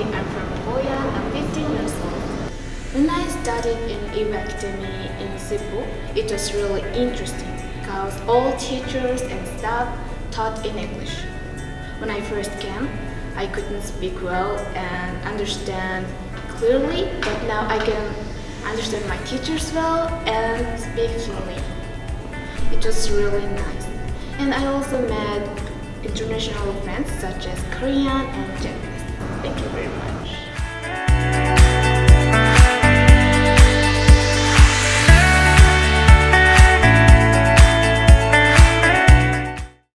I'm from Mongolia. I'm 15 years old. When I studied in EVA Academy in Cebu, it was really interesting because all teachers and staff taught in English. When I first came, I couldn't speak well and understand clearly, but now I can understand my teachers well and speak fluently. It was really nice. And I also met international friends such as Korean and Japanese.